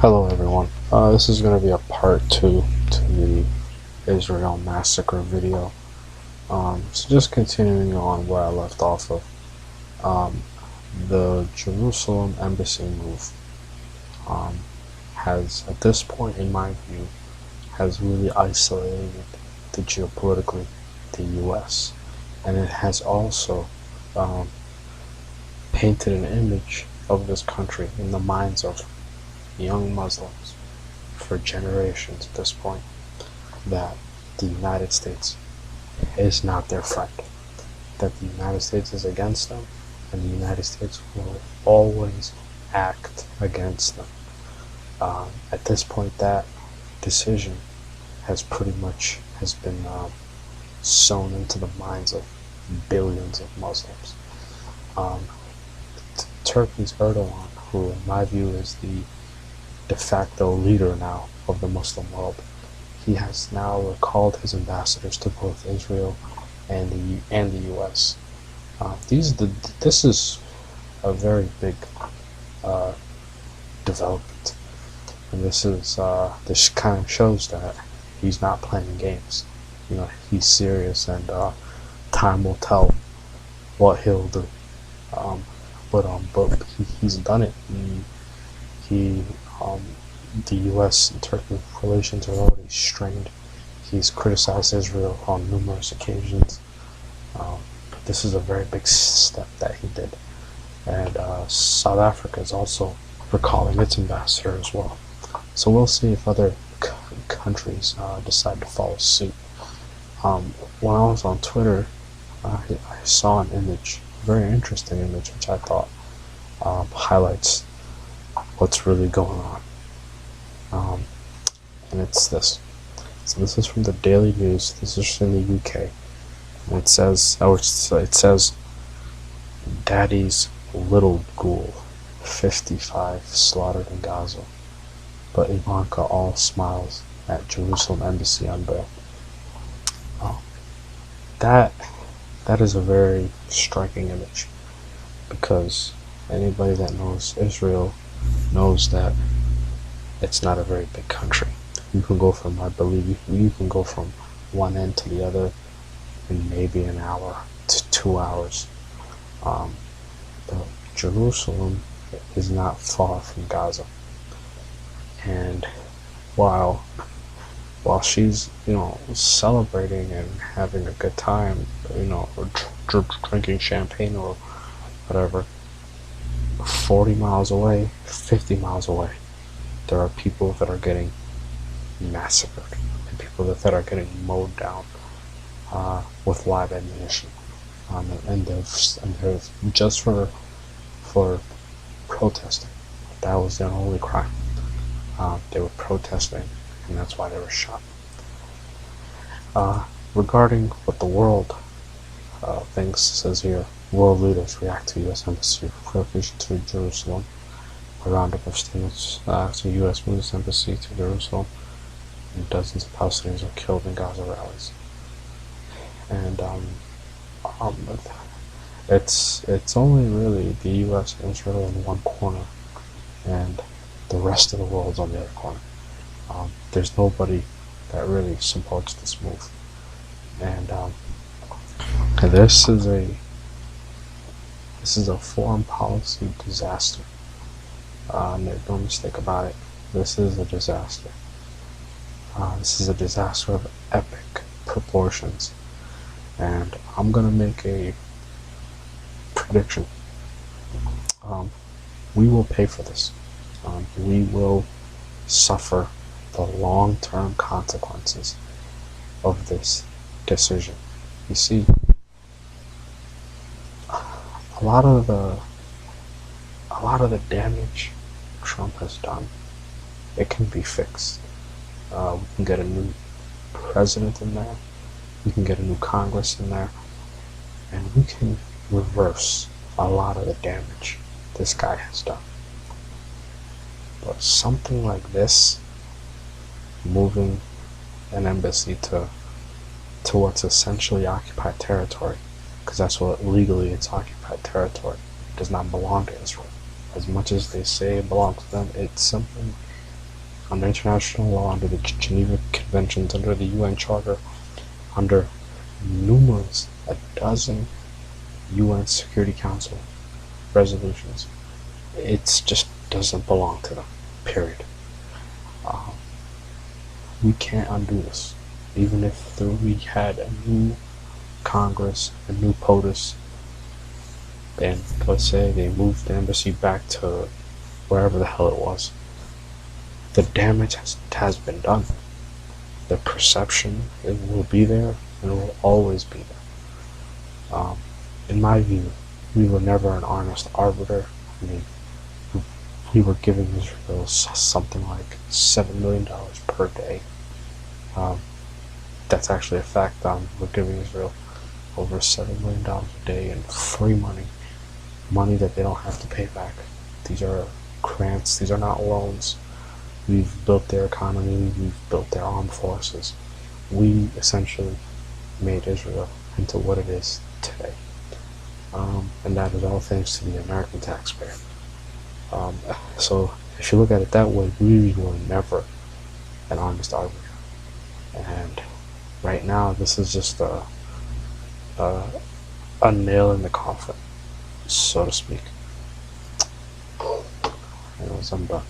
Hello everyone. This is going to be a part 2 to the Israel massacre video. So just continuing on where I left off of, the Jerusalem embassy move has, at this point in my view, has really isolated geopolitically the US, and it has also painted an image of this country in the minds of young Muslims for generations at this point, that the United States is not their friend, that the United States is against them, and the United States will always act against them. At this point, that decision has been sewn into the minds of billions of Muslims. Turkey's Erdogan, who in my view is the de facto leader now of the Muslim world, he has now recalled his ambassadors to both Israel and the U.S. This is a very big development, and this kind of shows that he's not playing games. He's serious, and time will tell what he'll do. But he's done it. The U.S. and Turkey relations are already strained. He's criticized Israel on numerous occasions. This is a very big step that he did. And South Africa is also recalling its ambassador as well. So we'll see if other countries decide to follow suit. When I was on Twitter, I saw an image, a very interesting image, which I thought highlights what's really going on. And it's this. So this is from the Daily News. This is from the UK. And it says, Daddy's little ghoul, 55 slaughtered in Gaza. But Ivanka all smiles at Jerusalem embassy unveil. That is a very striking image, because anybody that knows Israel knows that it's not a very big country. You can go from, I believe, you can go from one end to the other in maybe an hour to 2 hours. But Jerusalem is not far from Gaza, and while she's celebrating and having a good time, or drinking champagne or whatever, 40 miles away, 50 miles away, there are people that are getting massacred, and people that are getting mowed down with live ammunition, and they're just for protesting. That was their only crime. They were protesting, and that's why they were shot. Regarding what the world thinks, says here, world leaders react to U.S. embassy relocation to Jerusalem. A roundup of statements to U.S. moves embassy to Jerusalem, and dozens of Palestinians are killed in Gaza rallies. And it's only really the U.S. and Israel in one corner, and the rest of the world's on the other corner. There's nobody that really supports this move, and this is a foreign policy disaster. Make no mistake about it. This is a disaster. This is a disaster of epic proportions, and I'm gonna make a prediction. We will pay for this. We will suffer the long-term consequences of this decision. You see, a lot of the damage Trump has done, it can be fixed. We can get a new president in there, we can get a new Congress in there, and we can reverse a lot of the damage this guy has done. But something like this, moving an embassy to what's essentially occupied territory, because that's what legally it's occupied territory, it does not belong to Israel. As much as they say it belongs to them, it's simply under international law, under the Geneva Conventions, under the UN Charter, under numerous, a dozen UN Security Council resolutions. It just doesn't belong to them, period. Um, we can't undo this. Even if we had a new Congress, a new POTUS, and let's say they moved the embassy back to wherever the hell it was, the damage has been done. The perception, it will be there, and it will always be there. In my view, we were never an honest arbiter. I mean, we were giving Israel something like $7 million per day. That's actually a fact. We're giving Israel over $7 million a day in free money that they don't have to pay back. These are grants. These are not loans. We've built their economy. We've built their armed forces. We essentially made Israel into what it is today. And that is all thanks to the American taxpayer. So if you look at it that way, we were never an honest arbiter. And right now, this is just a nail in the coffin, so to speak. Anyways, I'm done.